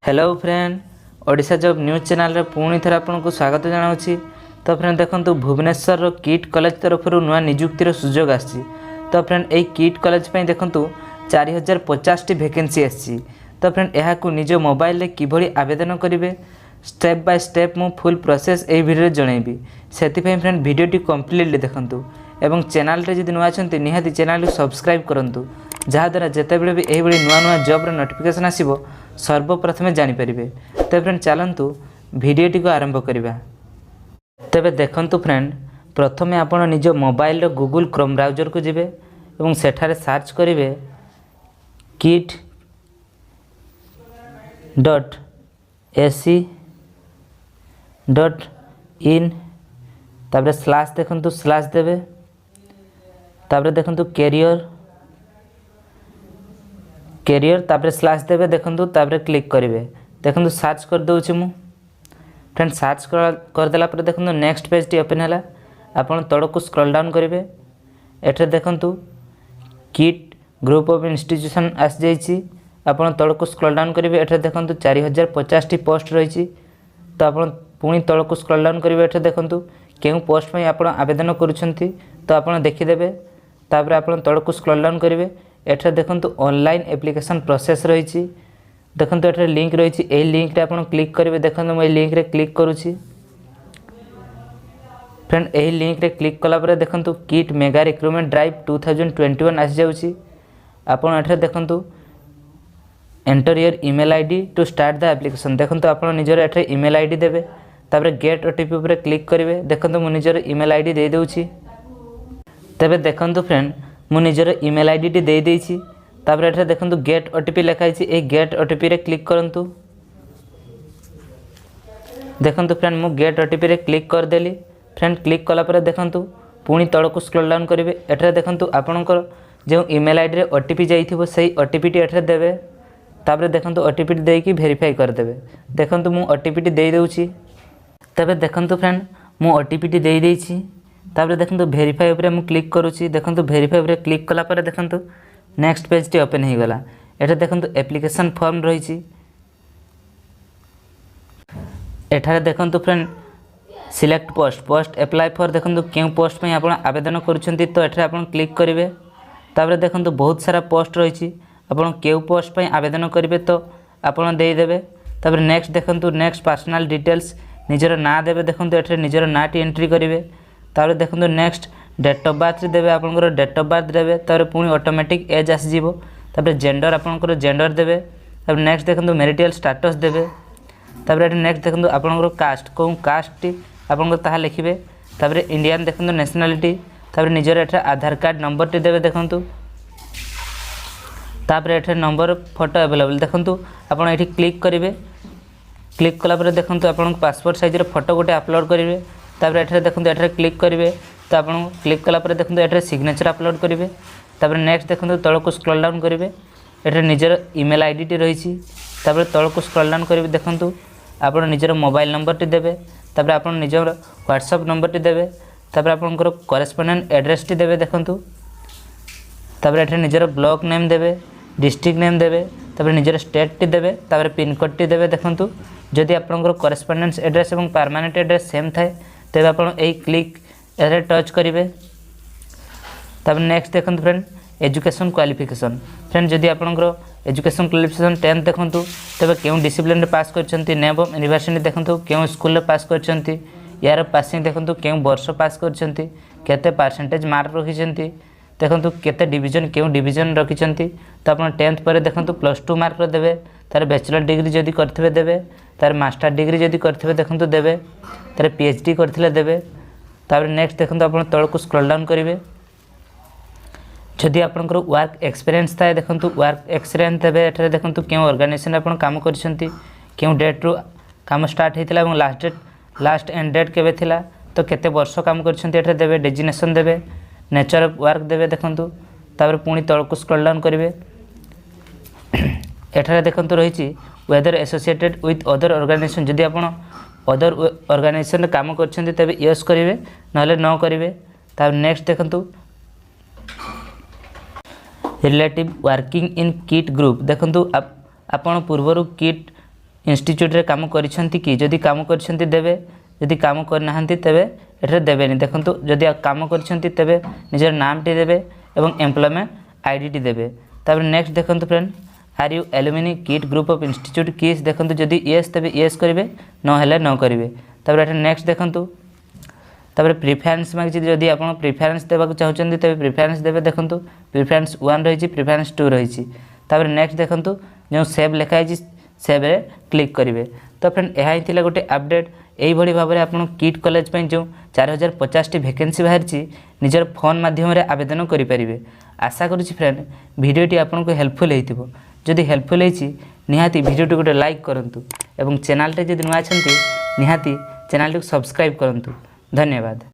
Hello friend, Odisha job news channel रे पुणी थर आपको स्वागत जनावि। तो फ्रेंड देखो भुवनेश्वर किट कॉलेज तरफ नुआ निजुक्तिर सुजोग आसी। तो फ्रेंड यही किट कॉलेज पे देखो 4050 वैकेंसी आसी। तो फ्रेंड यह निज मोबाइल रे किभली आवेदन करेंगे स्टेप बाय स्टेप मु फुल प्रोसेस यही वीडियो जनइबी। से फ्रेंड वीडियो कंप्लीटली देखंतु एवं चैनल रे जदि नुआ छंती निहाती चैनल को सब्सक्राइब करंतु, जहाँद्वारा जितेबले भी यही नुआ नुआ जॉब नोटिफिकेशन आसीबो सर्वप्रथमे जानीपारे। तो फ्रेंड चलतु भिडटी को आरंभ करवा। तेबे देखंतु फ्रेंड, प्रथमे आपण निज मोबाइल रो गूगल क्रोम ब्राउजर को जिबे एवं सेठारे सर्च करेंगे KIIT.ac.in तापर स्लैश देखंतु स्लैश देवे तापर देखंतु कैरियर तापर स्लैश देवे देखंतु तापर क्लिक करेंगे। देखंतु सर्च कर दूची मु फ्रेंड सर्च कर देला पर देखंतु नेक्स्ट पेज टी ओपन हैला। आपण तळ को स्क्रॉल डाउन करेंगे। एठे देखंतु किट ग्रुप ऑफ इंस्टीट्यूशन आस जाईची। आपण तळ को स्क्रॉल डाउन करेंगे। एठे देखंतु 4050 टी पोस्ट रहिची। तो आपण पुणी तळ को स्क्रॉल डाउन करेंगे। एठे देखंतु केउ पोस्ट में आपण आवेदन करूछंती तो आपण देखि देबे। तापर आपण तळ को स्क्रॉल डाउन करेंगे। एठे देखंतु ऑनलाइन एप्लिकेशन प्रोसेस रहिची। देखंतु एठे लिंक रहिची। ए लिंक रे आपण क्लिक करेंगे। देखंतु मैं लिंक रे क्लिक करूची। फ्रेंड ए लिंक रे क्लिक कला पर देखंतु किट मेगा रिक्रूटमेंट ड्राइव 2021 आसी जाउची। आपण एठे देखंतु enter your email ID to start the application. देखंतु आपण निजर एठे ईमेल आईडी देबे। तापर गेट ओटीपी पर क्लिक करेंगे। देखंतु मु निजर ईमेल आईडी दे देउची। तबे देखंतु फ्रेंड मु निजर ईमेल आईडी टी दे देइची। तापर एठे देखंतु गेट ओटीपी लिखाइछि। ए गेट ओटीपी रे क्लिक करंतु। देखंतु फ्रेंड मु गेट ओटीपी रे क्लिक कर देली। फ्रेंड क्लिक कला पर देखंतु पुणी तळ को स्क्रॉल डाउन करेंगे। एठे देखंतु आपनकर जो ईमेल आईडी रे ओटीपी जाइथिबो सेही ओटीपी टी एठे देबे। तापर देखंतु ओटीपी टी देकी वेरीफाई कर देबे। देखंतु मु ओटीपी टी दे देउची। तबे देखंतु फ्रेंड मु ओटीपी टी दे देइछि। तापर देखंतु वेरीफाई ऊपर मु क्लिक करूची। देखंतु वेरीफाई ऊपर क्लिक कला पर देखंतु नेक्स्ट पेज टी ओपन हो गला। एठे देखंतु एप्लिकेशन फॉर्म रहिची। एठारे देखंतु friend select post apply for देखंतु केउ पोस्ट पे आपण आवेदन करूछंती तो एठारे आपण क्लिक करिवे। तापर देखंतु बहुत सारा पोस्ट रहिची। आपण केउ पोस्ट पे आवेदन करिवे तो आपण देई देबे। तापर नेक्स्ट देखंतु नेक्स्ट पर्सनल डिटेल्स निजर ना देबे। देखंतु एठारे निजर ना टी एंट्री करिवे। तापर देखंतु नेक्स्ट डेट ऑफ बर्थ देबे। आपनकर डेट ऑफ बर्थ देबे। तापर पुणी ऑटोमेटिक एज आसी जीवो। तापर जेंडर आपनकर जेंडर देबे। तापर नेक्स्ट देखंतु मैरिटल स्टेटस देबे। तापर एठी नेक्स्ट देखंतु आपनकर कास्ट को कास्ट टी आपनकर ताहा लिखिबे। तापर इंडियन देखंतु नेशनलिटी। तापर निजर एठा आधार कार्ड नंबर टी देबे। देखंतु तापर एठे नंबर फोटो अवेलेबल देखंतु आपण एठी क्लिक करिवे। क्लिक कला पर देखंतु आपण पासपोर्ट साइज रे फोटो गोटे अपलोड करिवे। तापर एठे देखंतु एठे क्लिक करिवे तो आपण क्लिक कला पर देखंतु एठे सिग्नेचर अपलोड करिवे। तापर नेक्स्ट देखंतु तळ को स्क्रॉल डाउन करिवे। एठे निजर ईमेल आईडी टी रहिछि। तापर तळ को स्क्रॉल डाउन करिवे। देखंतु आपण निजर मोबाइल नंबर टी देबे। तापर आपण निजर व्हाट्सएप नंबर टी देबे। तापर आपनकर करेस्पोंडेंट एड्रेस टी देबे। देखंतु तापर एठे निजर ब्लॉक नेम देबे, डिस्ट्रिक्ट नेम देबे। तापर निजर स्टेट टी देबे। तापर पिन कोड टी देबे। देखंतु जदि आपनकर करेस्पोंडेंस एड्रेस एवं परमानेंट एड्रेस सेम थाए तेबे आपण एई क्लिक एरे टच करिवे। तब नेक्स्ट देखंतु फ्रेंड एजुकेशन क्वालिफिकेशन। फ्रेंड जदि आपनकर एजुकेशन क्वालिफिकेशन 10th देखंतु तबे केउ डिसिप्लिन रे पास करछंती, नेम ऑफ यूनिवर्सिटी देखंतु केउ स्कूल रे पास करछंती, यार पासिंग देखंतु केउ वर्ष पास करछंती, केते परसेंटेज मार्क रखिछंती, देखंतु केते डिवीजन केउ डिवीजन रखिछंती। तो आपण 10th पर देखंतु +2 मार्क रे देबे। तार बैचलर डिग्री जदि करथिबे देबे। तार मास्टर डिग्री जदि करथिबे देखंतु देबे। तार पीएचडी करथिले देबे। तापर नेक्स्ट देखंतु आपण तळ को स्क्रॉल डाउन करिवे। जदि आपनकर वर्क एक्सपीरियंस थाए देखंतु वर्क एक्सपीरियंस देबे। एठरे देखंतु केउ ऑर्गेनाइजेशन आपण काम करछंती, केउ डेट रो काम स्टार्ट हेतिला एवं लास्ट एंड डेट केबे थिला, तो केते वर्ष काम करछंती एठरे देबे। डेजिग्नेशन देबे, नेचर ऑफ वर्क देबे। देखंतु तापर पुणी तळ को स्क्रॉल डाउन करिवे। एठरे देखंतु रहिछि whether associated with other organization. जदि आपण अदर ऑर्गेनाइजेशन काम करछंती तबे यस करिवे, नले नो करिवे। तापर नेक्स्ट देखंतु relative working in kit group देखंतु आपण पूर्वरु किट इंस्टीट्यूट रे काम करिसेंती कि जदि काम करिसेंती देबे जदि काम करनाहांती तेबे एठरे देबेनी देखंतु जदि काम करिसेंती तेबे निजर नाम टी देबे एवं एम्प्लॉयमेंट आईडी टी देबे। तापर नेक्स्ट देखंतु friend are you alumni kit group of institute किस देखंतु जदि यस तेबे यस करिवे न हेले न करिवे। तापर एठरे नेक्स्ट देखंतु तापर प्रिफरेंस मागि जदि आपण प्रिफरेंस देबा चाहउचंती तेबे प्रिफरेंस देबे देखंतु प्रिफरेंस 1 रहिछि प्रिफरेंस 2 रहिछि। तापर नेक्स्ट देखंतु जो सेव लिखा है सेव रे क्लिक करेंगे। तो फ्रेंड यह ही गोटे अपडेट यही भाव में आप किट कॉलेज जो 4050 टी वैकेंसी बाहरी निजर फोन माध्यम आवेदन करेंगे। आशा करुँच फ्रेंड वीडियोटी आपको हेल्पफुल हो जदि हेल्पफुल होती निहाती वीडियोटी गोटे लाइक करूँ और चैनल टे जब नुआ निहाती चैनल को सब्सक्राइब करूँ। धन्यवाद।